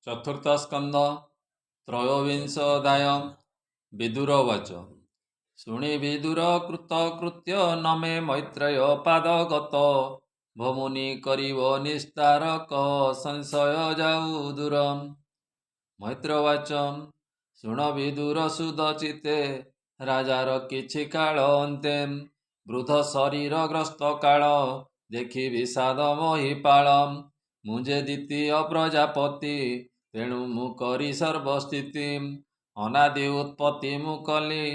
चतुर्थस्कंध त्रयोविंशोऽध्याय विदुरवाच। शुणि विदुर कृतकृत्य न मे मैत्रेय पादगत भमुनि करिव निस्तार क संशय जाऊ दूर। मैत्रेयवाच। शुण विदुर सुदचिते राजार किछि काल अन्ते वृद्ध शरीर ग्रस्त काल देखि विषाद मोहिपाल मुझे द्वितीय प्रजापति तेणु ମୁଁ କରି ସର୍ବସ୍ଥିତି ଅନାଦି ଉତ୍ପତ୍ତି ମୁଁ କଲି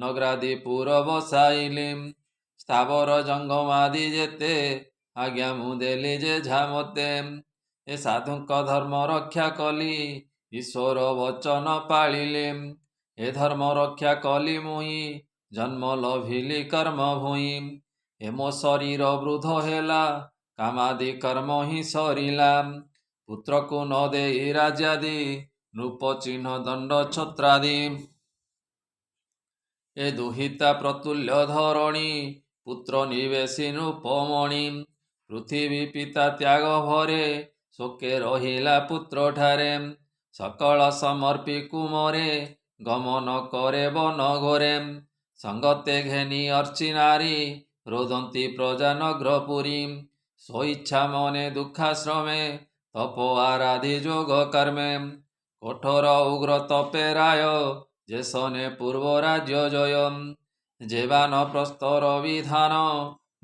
ନଗ୍ରାଦି ପୁର ବସାଇଲି ସ୍ଥାବର ଜଙ୍ଗମାଦି ଯେତେ ଆଜ୍ଞା ମୁଁ ଦେଲି ଯେ ଝାମତେ ଏ ସାଧୁଙ୍କ ଧର୍ମ ରକ୍ଷା କଲି ଈଶ୍ୱର ବଚନ ପାଳିଲି ଏ ଧର୍ମ ରକ୍ଷା କଲି ମୁହିଁ ଜନ୍ମ ଲଭିଲି କର୍ମ ଭୂଇଁ ଏ ମୋ ଶରୀର ବୃଦ୍ଧ ହେଲା କାମାଦି କର୍ମ ହିଁ ସରିଲା ପୁତ୍ରକୁ ନ ଦେଇ ରାଜ୍ୟାଦି ନୃପ ଚିହ୍ନ ଦଣ୍ଡ ଛତ୍ରାଦି ଏ ଦୁହିତା ପ୍ରତୁଲ୍ୟ ଧରଣୀ ପୁତ୍ର ନିବେଶୀ ନୃପମଣି ପୃଥିବୀ ପିତା ତ୍ୟାଗ ଭରେ ଶୋକେ ରହିଲା ପୁତ୍ର ଠାରେ ସକଳ ସମର୍ପି କୁମରେ ଗମନ କରେ ବନ ଘୋରେ ସଙ୍ଗତେ ଘେନି ଅର୍ଚି ନାରୀ ରୋଦନ୍ତି ପ୍ରଜା ନଗ୍ର ପୁରୀ ସ୍ୱଇଚ୍ଛା ମନେ ଦୁଃଖାଶ୍ରମେ ତପ ଆରାଧି ଯୋଗ କର୍ମେ କଠୋର ଉଗ୍ର ତପେ ରାୟ ଯେସନେ ପୂର୍ବ ରାଜ୍ୟ ଜୟ ଯେବାନ ପ୍ରସ୍ତର ବିଧାନ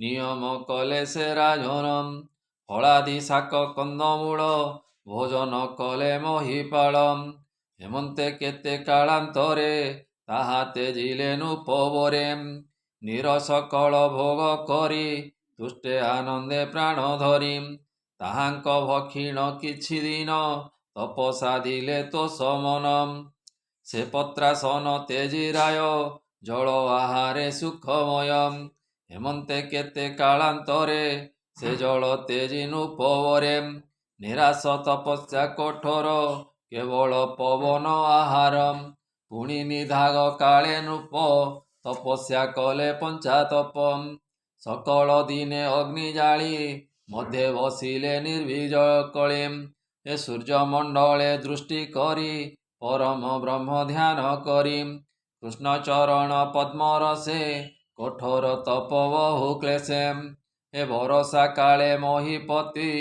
ନିୟମ କଲେ ସେ ରାଜନ ଫଳାଦି ଶାକ କନ୍ଦମୂଳ ଭୋଜନ କଲେ ମହିପାଳ ହେମନ୍ତେ କେତେ କାଳାନ୍ତରେ ତାହା ତେଜିଲେ ନୃପବରେ ନିରସକଳ ଭୋଗ କରି ତୁଷ୍ଟେ ଆନନ୍ଦେ ପ୍ରାଣ ଧରି ତାହାଙ୍କ ଭକ୍ଷିଣ କିଛି ଦିନ ତପ ସାଧିଲେ ତୋଷ ମନ ସେ ପତ୍ରାସନ ତେଜି ରାୟ ଜଳ ଆହାରେ ସୁଖମୟ ହେମନ୍ତେ କେତେ କାଳାନ୍ତରେ ସେ ଜଳ ତେଜି ନୃପବରେ ନିରାଶ ତପସ୍ୟା କଠୋର କେବଳ ପବନ ଆହାର ପୁଣି ନିଧାଗ କାଳେ ନୃପ ତପସ୍ୟା କଲେ ପଞ୍ଚାତପ ସକଳ ଦିନେ ଅଗ୍ନି ଜାଳି ମଧ୍ୟେ ବସିଲେ ନିର୍ବିଜୟ କଳେ ଏ ସୂର୍ଯ୍ୟମଣ୍ଡଳେ ଦୃଷ୍ଟି କରି ପରମ ବ୍ରହ୍ମ ଧ୍ୟାନ କରି କୃଷ୍ଣ ଚରଣ ପଦ୍ମର ସେ କଠୋର ତପ ବହୁ କ୍ଲେଶେ ଏ ଭରସା କାଳେ ମହିପତି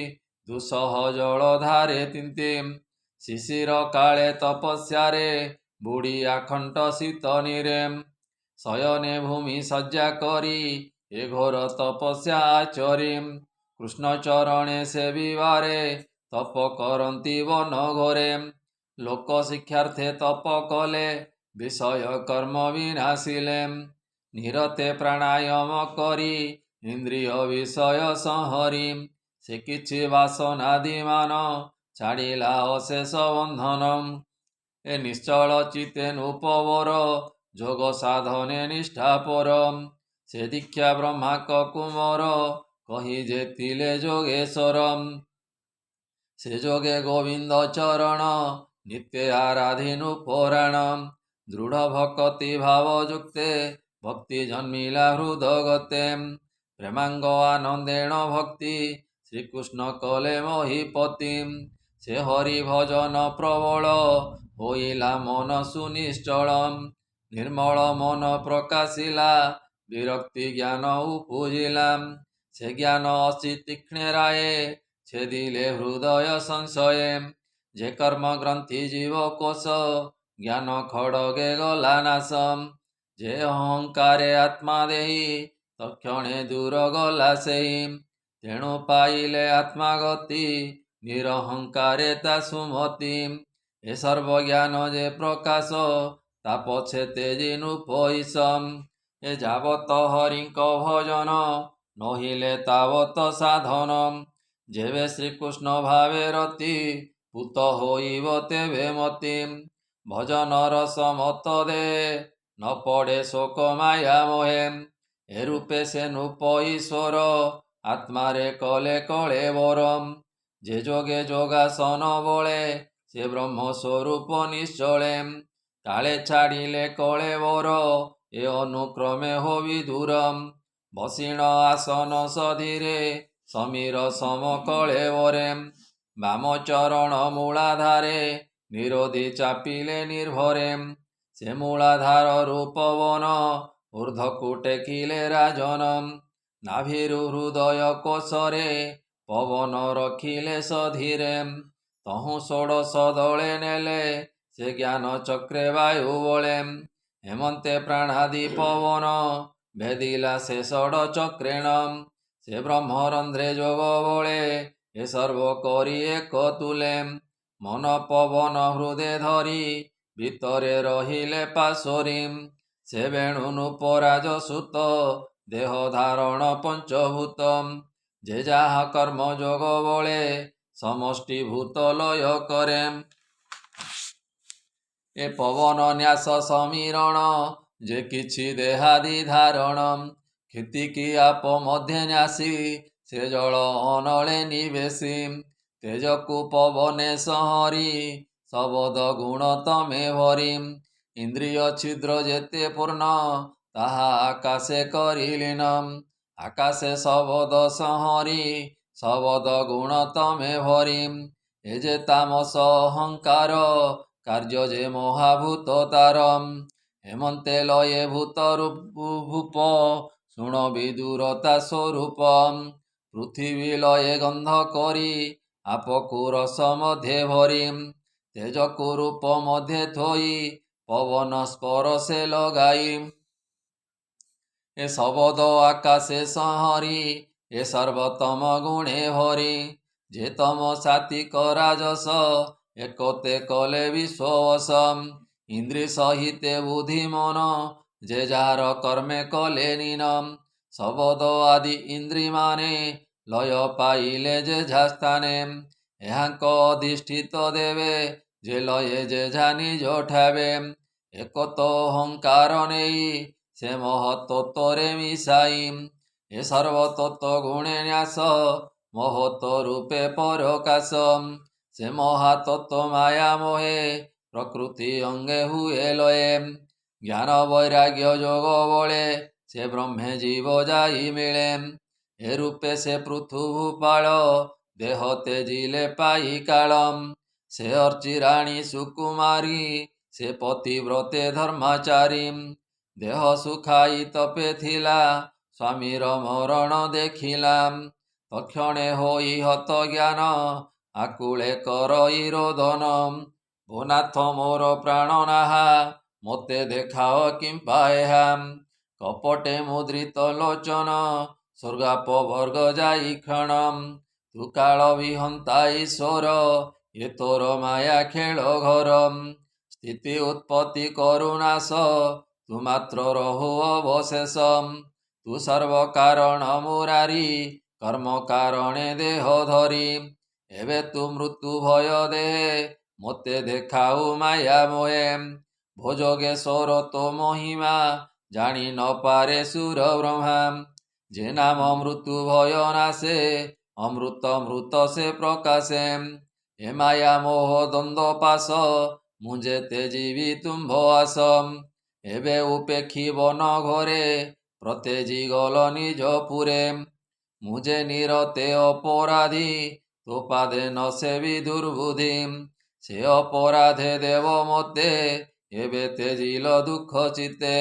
ଦୁଃସହ ଜଳ ଧାରେ ତିନ୍ତି ଶିଶିର କାଳେ ତପସ୍ୟାରେ ବୁଡ଼ି ଆଖଣ୍ଟ ଶୀତ ନିରେ ଶୟନେ ଭୂମି ଶଯ୍ୟା କରି ଏ ଘୋର ତପସ୍ୟା ଆଚରି କୃଷ୍ଣ ଚରଣେ ସେବିବାରେ ତପ କରନ୍ତି ବନ ଘୋରେ ଲୋକ ଶିକ୍ଷାର୍ଥେ ତପ କଲେ ବିଷୟ କର୍ମ ବିନାଶିଲେ ନିରତେ ପ୍ରାଣାୟାମ କରି ଇନ୍ଦ୍ରିୟ ବିଷୟ ସଂହରି ସେ କିଛି ବାସନାଦିମାନ ଛାଡ଼ିଲା ଅଶେଷ ବନ୍ଧନ ଏ ନିଶ୍ଚଳ ଚିତେ ନୃପବର ଯୋଗ ସାଧନେ ନିଷ୍ଠାପର ସେ ଦୀକ୍ଷା ବ୍ରହ୍ମାକ କୁମର କହି ଯେତିଲେ ଯୋଗେଶ୍ୱର ସେ ଯୋଗେ ଗୋବିନ୍ଦ ଚରଣ ନିତ୍ୟ ଆରାଧି ନୃପରାଣ ଦୃଢ଼ ଭକତି ଭାବ ଯୁକ୍ତେ ଭକ୍ତି ଜନ୍ମିଲା ହୃଦଗତେ ପ୍ରେମାଙ୍ଗ ଆନନ୍ଦେଣ ଭକ୍ତି ଶ୍ରୀକୃଷ୍ଣ କଲେ ମହିପତି ସେ ହରି ଭଜନ ପ୍ରବଳ ହୋଇଲା ମନ ସୁନିଶ୍ଚଳ ନିର୍ମଳ ମନ ପ୍ରକାଶିଲା ବିରକ୍ତି ଜ୍ଞାନ ଉପୁଜିଲା ସେ ଜ୍ଞାନ ଅସି ତୀକ୍ଷ୍ଣେ ରାୟେ ଛେଦିଲେ ହୃଦୟ ସଂଶୟେ ଯେ କର୍ମ ଗ୍ରନ୍ଥି ଜୀବ କୋଶ ଜ୍ଞାନ ଖଡ଼ଗେ ଗଲା ନାଶ ଯେ ଅହଙ୍କାରେ ଆତ୍ମା ଦେଇ ତକ୍ଷଣେ ଦୂର ଗଲା ସେହି ତେଣୁ ପାଇଲେ ଆତ୍ମାଗତି ନିରହଙ୍କାରେ ତା ସୁମତି ଏ ସର୍ବଜ୍ଞାନ ଯେ ପ୍ରକାଶ ତା ପଛେ ତେଜି ନୃପ ଈଶ ଏ ଯାବତ ହରିଙ୍କ ଭଜନ ନହିଲେ ତାବତ ସାଧନ ଯେବେ ଶ୍ରୀକୃଷ୍ଣ ଭାବେ ରତି ପୂତ ହୋଇବ ତେବେ ମତି ଭଜନ ରସ ମତ ଦେ ନ ପଡ଼େ ଶୋକ ମାୟା ମୋହେ ଏ ରୂପେ ସେ ନୃପ ଈଶ୍ୱର ଆତ୍ମାରେ କଲେ କଳେ ବର ଯେ ଯୋଗେ ଯୋଗାସନ ବଳେ ସେ ବ୍ରହ୍ମ ସ୍ୱରୂପ ନିଶ୍ଚଳେ କାଳେ ଛାଡ଼ିଲେ କଳେ ବର ଏ ଅନୁକ୍ରମେ ହୋବି ଦୂର ବସିଣ ଆସନ ସଧିରେ ସମୀର ସମ କଳେ ବରେ ବାମ ଚରଣ ମୂଳାଧାରେ ନିରୋଧି ଚାପିଲେ ନିର୍ଭରେ। ସେ ମୂଳାଧାର ରୂପବନ ଊର୍ଦ୍ଧ୍ୱକୁ ଟେକିଲେ ରାଜନ। ନାଭିରୁ ହୃଦୟ କୋଶରେ ପବନ ରଖିଲେ ସଧୀରେ। ତହୁଁ ଷୋଡ଼ଶ ଦଳେ ନେଲେ ସେ ଜ୍ଞାନ ଚକ୍ରେ ବାୟୁ ବଳେ। ହେମନ୍ତେ ପ୍ରାଣାଦି ପବନ ଭେଦିଲା ସେ ଷଡ଼ ଚକ୍ରେଣ। ସେ ବ୍ରହ୍ମରନ୍ଧ୍ରେ ଯୋଗ ବଳେ ଏ ସର୍ବ କରି ଏକ ତୁଲେ। ମନ ପବନ ହୃଦେ ଧରି ଭିତରେ ରହିଲେ ପାଶୋରି। ସେ ବେଣୁ ନୃପରାଜ ସୁତ ଦେହ ଧାରଣ ପଞ୍ଚଭୂତ। ଯେ ଯାହା କର୍ମ ଯୋଗ ବଳେ ସମଷ୍ଟି ଭୂତ ଲୟ କରେ। ଏ ପବନ ନ୍ୟାସ ସମୀରଣ ଯେ କିଛି ଦେହାଦି ଧାରଣ। କ୍ଷିତିକି ଆପ ମଧ୍ୟ ନ୍ୟାସୀ ସେ ଜଳ ଅନଳେ ନିବେଶୀ। ତେଜକୁ ପବନେ ସଂହରି ଶବଦ ଗୁଣ ତମେ ଭରି। ଇନ୍ଦ୍ରିୟ ଛିଦ୍ର ଯେତେ ପୂର୍ଣ୍ଣ ତାହା ଆକାଶେ କରି ଲୀନ। ଆକାଶେ ଶବଦ ସଂହରି ଶବଦ ଗୁଣ ତମେ ଭରି। ଏ ଯେ ତାମସ ଅହଙ୍କାର କାର୍ଯ୍ୟ ଯେ ମହାଭୂତ ତାର। ହେମନ୍ତେ ଲୟେ ଭୂତ ଭୂପ ଶୁଣ ବିଦୁରତା ସ୍ୱରୂପ। ପୃଥିବୀ ଲୟେ ଗନ୍ଧ କରି ଆପକୁ ରସ ମଧ୍ୟେ ଭରି। ତେଜକୁ ରୂପ ମଧ୍ୟେ ଥୋଇ ପବନ ସ୍ପରଶେ ଲଗାଇ। ଏ ଶବଦ ଆକାଶେ ସଂହରି ଏ ସର୍ବତମ ଗୁଣେ ଭରି। ଯେ ତମ ସାତ୍ୱିକ ରାଜସ ଏକତେ କଲେ ବିଶ୍ୱବଶ। ଇନ୍ଦ୍ରି ସହିତେ ବୁଦ୍ଧି ମନ ଯେ ଯାହାର କର୍ମେ କଲେ ନୀନ। ଶବଦ ଆଦି ଇନ୍ଦ୍ରିମାନେ ଲୟ ପାଇଲେ ଯେ ଯା ସ୍ଥାନେ। ଏହାଙ୍କ ଅଧିଷ୍ଠିତ ଦେବେ ଯେ ଲୟେ ଯେ ଯା ନିଜ ଠାବେ। ଏକତ ଅହଙ୍କାର ନେଇ ସେ ମହତ୍ତତ୍ୱରେ ମିଶାଇ। ଏ ସର୍ବତତ୍ୱ ଗୁଣେ ନ୍ୟାସ ମହତ୍ତ ରୂପେ ପରକାଶ। ସେ ମହାତତ୍ୱ ମାୟା ମୋହେ ପ୍ରକୃତି ଅଙ୍ଗେ ହୁଏ ଲୟେ। ଜ୍ଞାନ ବୈରାଗ୍ୟ ଯୋଗ ବଳେ ସେ ବ୍ରହ୍ମେ ଜୀବ ଯାଇ ମିଳେ। ଏ ରୂପେ ସେ ପୃଥୁଭୂପାଳ ଦେହ ତେଜିଲେ ପାଇ କାଳ। ସେ ଅର୍ଚି ରାଣୀ ସୁକୁମାରୀ ସେ ପତିବ୍ରତେ ଧର୍ମାଚାରୀ। ଦେହ ସୁଖାଇ ତପେ ଥିଲା ସ୍ୱାମୀର ମରଣ ଦେଖିଲା। ତକ୍ଷଣେ ହୋଇ ହତ ଜ୍ଞାନ ଆକୁଳେ କରଇ ରୋଦନ। ଭୋ ନାଥ ମୋର ପ୍ରାଣ ନାହା ମୋତେ ଦେଖାଅ କିମ୍ପା ଏହା। କପଟେ ମୁଦ୍ରିତ ଲୋଚନ ସ୍ୱର୍ଗାପ ବର୍ଗ ଯାଇ କ୍ଷଣ। ତୁ କାଳ ବିହନ୍ତା ଈଶ୍ୱର ଏ ତୋର ମାୟା ଖେଳ ଘର। ସ୍ଥିତି ଉତ୍ପତ୍ତି କରୁନାଶ ତୁ ମାତ୍ର ରହୁ ଅବଶେଷ। ତୁ ସର୍ବ କାରଣ ମୁରାରି କର୍ମ କାରଣେ ଦେହ ଧରି। ଏବେ ତୁ ମୃତ୍ୟୁ ଭୟ ଦେହେ ମୋତେ ଦେଖାଉ ମାୟା ମୋହେ। ଭୋ ଯୋଗେଶ୍ୱର ତୋ ମହିମା ଜାଣି ନ ପାରେ ସୁର ବ୍ରହ୍ମା। ଯେ ନାମ ମୃତ୍ୟୁ ଭୟ ନାଶେ ଅମୃତ ମୃତ ସେ ପ୍ରକାଶେ। ଏ ମାୟା ମୋହ ଦ୍ୱନ୍ଦ୍ୱ ପାଶ ମୁଁ ଯେତେ ଯିବି ତୁମ୍ଭ ଆସ। ଏବେ ଉପେକ୍ଷୀ ବନ ଘରେ ପ୍ରତେଜି ଗଲ ନିଜ ପୁରେ। ମୁଁ ଯେ ନିରତେ ଅପରାଧୀ ତୋ ପାଦେ ନ ସେବି ଦୁର୍ବୁଦ୍ଧି। ସେ ଅପରାଧେ ଦେବ ମୋତେ ଏବେ ତେଜିଲ ଦୁଃଖ ଚିତ୍ତେ।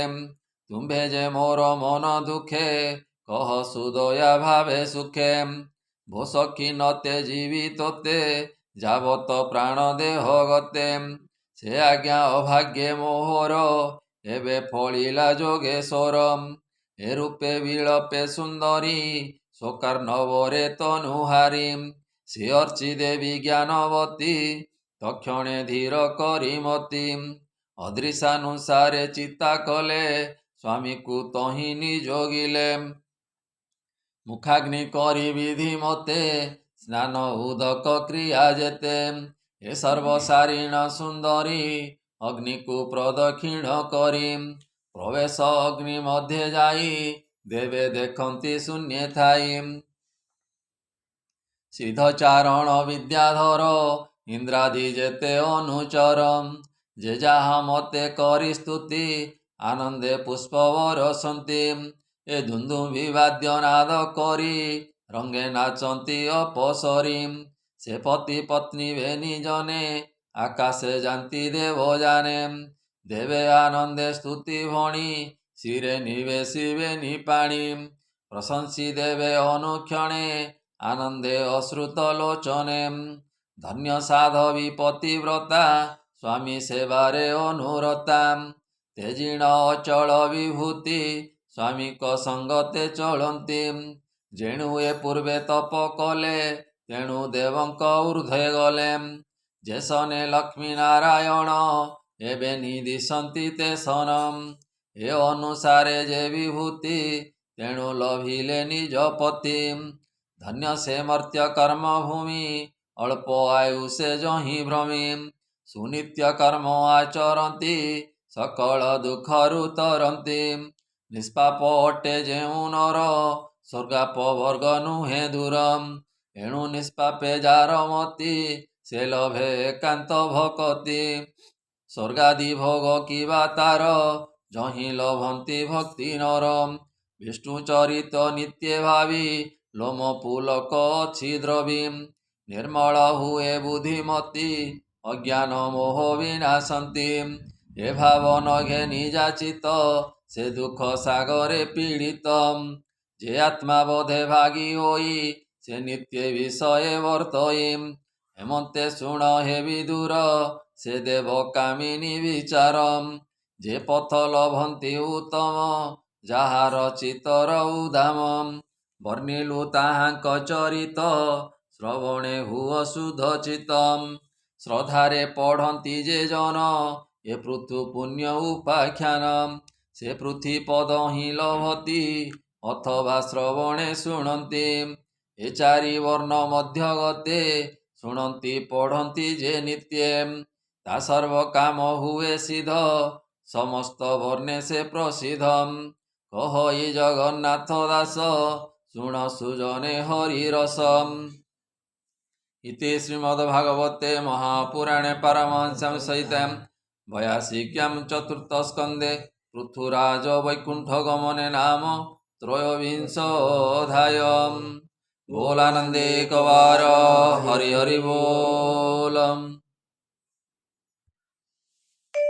ତୁମ୍ଭେ ଯେ ମୋର ମନ ଦୁଃଖେ କହ ସୁଦୟା ଭାବେ ସୁଖେ। ଭୋ ସଖୀ ନ ତେଜିବି ତୋତେ ଯାବତ ପ୍ରାଣ ଦେହ ଗତେ। ସେ ଆଜ୍ଞା ଅଭାଗ୍ୟେ ମୋହର ଏବେ ଫଳିଲା ଯୋଗେଶ୍ୱର। ଏ ରୂପେ ବିଳପେ ସୁନ୍ଦରୀ ସ୍ୱକାର୍ଣ୍ଣବରେ ତନୁହାରି। ସେ ଅର୍ଚି ଦେବୀ ଜ୍ଞାନବତୀ ତକ୍ଷଣେ ଧୀର କରି ମତି। ଅଦୃଶାନୁସାରେ ଚିତା କଲେ ସ୍ୱାମୀକୁ ତହିଁ ନିଯୋଗିଲେ। ମୁଖାଗ୍ନି କରି ବିଧି ମତେ ସ୍ନାନ ଉଦକ କ୍ରିୟା ଯେତେ। ଏ ସର୍ବସାରିଣ ସୁନ୍ଦରୀ ଅଗ୍ନିକୁ ପ୍ରଦକ୍ଷିଣ କରି। ପ୍ରବେଶ ଅଗ୍ନି ମଧ୍ୟେ ଯାଇ ଦେବେ ଦେଖନ୍ତି ଶୂନ୍ୟେ ଥାଇ। ସିଦ୍ଧଚାରଣ ବିଦ୍ୟାଧର ଇନ୍ଦ୍ରାଦି ଯେତେ ଅନୁଚର। ଯେ ଯାହା ମତେ କରି ସ୍ତୁତି ଆନନ୍ଦେ ପୁଷ୍ପ ବରସନ୍ତି। ଏ ଧୁନ୍ଦୁଭି ବାଦ୍ୟ ନାଦ କରି ରଙ୍ଗେ ନାଚନ୍ତି ଅପସରି। ସେ ପତି ପତ୍ନୀ ଭେନି ଜନେ ଆକାଶେ ଯାନ୍ତି ଦେବ ଜାନେ ଦେବେ ଆନନ୍ଦେ ସ୍ତୁତି ଭଣି ଶିରେ ନିବେଶିବେନି ପାଣି ପ୍ରଶଂସି ଦେବେ ଅନୁକ୍ଷଣେ ଆନନ୍ଦେ ଅଶ୍ରୁତ ଲୋଚନେ ଧନ୍ୟ ସାଧବୀ ପତିବ୍ରତା ସ୍ୱାମୀ ସେବାରେ ଅନୁରତା ତେଜିଣ ଅଚଳ ବିଭୂତି ସ୍ୱାମୀଙ୍କ ସଙ୍ଗତେ ଚଳନ୍ତି ଯେଣୁ ଏ ପୂର୍ବେ ତପ କଲେ ତେଣୁ ଦେବଙ୍କ ଊର୍ଦ୍ଧ୍ୱେ ଗଲେ ଯେ ସନେ ଲକ୍ଷ୍ମୀ ନାରାୟଣ ଏବେ ନିଦିଶନ୍ତି ତେ ସନମ୍ ଏ ଅନୁସାରେ ଯେ ବିଭୂତି ତେଣୁ ଲଭିଲେ ନିଜ ପତି ଧନ୍ୟ ସେ ମର୍ତ୍ତ୍ୟ କର୍ମ ଭୂମି ଅଳ୍ପ ଆୟୁ ସେ ଯହିଁ ଭ୍ରମୀ ସୁନିତ୍ୟ କର୍ମ ଆଚରନ୍ତି ସକଳ ଦୁଃଖରୁ ତରନ୍ତି ନିଷ୍ପାପ ଅଟେ ଯେଉଁ ନର ସ୍ୱର୍ଗାପ ବର୍ଗ ନୁହେଁ ଦୂରମ୍ ଏଣୁ ନିଷ୍ପାପେ ଯାର ମତି ସେ ଲଭେ ଏକାନ୍ତ ଭକତି ସ୍ୱର୍ଗାଦି ଭୋଗ କିବା ତାର ଯହିଁ ଲଭନ୍ତି ଭକ୍ତି ନରମ୍ ବିଷ୍ଣୁ ଚରିତ ନିତ୍ୟ ଭାବି ଲୋମ ପୁଲକ ଅଛି ଦ୍ରବୀମ୍ ନିର୍ମଳ ହୁଏ ବୁଦ୍ଧିମତି ଅଜ୍ଞାନ ମୋହ ବିନାଶନ୍ତି ଏ ଭାବ ନଘେ ନିଜାଚିତ ସେ ଦୁଃଖ ସାଗରେ ପୀଡ଼ିତ ଯେ ଆତ୍ମା ବୋଧେ ଭାଗୀ ହୋଇ ସେ ନିତ୍ୟ ବିଷୟ ବର୍ତ୍ତଇ ହେମନ୍ତେ ଶୁଣ ହେ ବିଦୁର ସେ ଦେବ କାମିନୀ ବିଚାରମ୍ ଯେ ପଥ ଲଭନ୍ତି ଉତ୍ତମ ଯାହାର ଚିତ୍ତର ଉଦାମ ବର୍ଣ୍ଣିଲୁ ତାହାଙ୍କ ଚରିତ ଶ୍ରବଣେ ହୁଅ ଶୁଦ୍ଧ ଚିତ୍ତମ୍ ଶ୍ରଦ୍ଧାରେ ପଢ଼ନ୍ତି ଯେ ଜନ ଏ ପୃଥୁ ପୁଣ୍ୟ ଉପାଖ୍ୟାନମ୍ ସେ ପୃଥି ପଦ ହିଁ ଲଭନ୍ତି ଅଥବା ଶ୍ରବଣେ ଶୁଣନ୍ତି ଏ ଚାରି ବର୍ଣ୍ଣ ମଧ୍ୟ ଗତେ ଶୁଣନ୍ତି ପଢ଼ନ୍ତି ଯେ ନିତ୍ୟେ ତା ସର୍ବ କାମ ହୁଏ ସିଦ୍ଧ ସମସ୍ତ ବର୍ଣ୍ଣେ ସେ ପ୍ରସିଦ୍ଧମ୍ କହଇ ଜଗନ୍ନାଥ ଦାସ ଶୁଣ ସୁଜନେ ହରି ରସମ୍ इति श्रीमद्भागवते महापुराणे पारमहंस्यां सहितं वयासिक्यां चतुर्थस्कन्धे पृथुराज वैकुण्ठगमने नाम त्रयोविंशोऽध्यायः बोलानन्दे कवार हरि हरि बोलम्।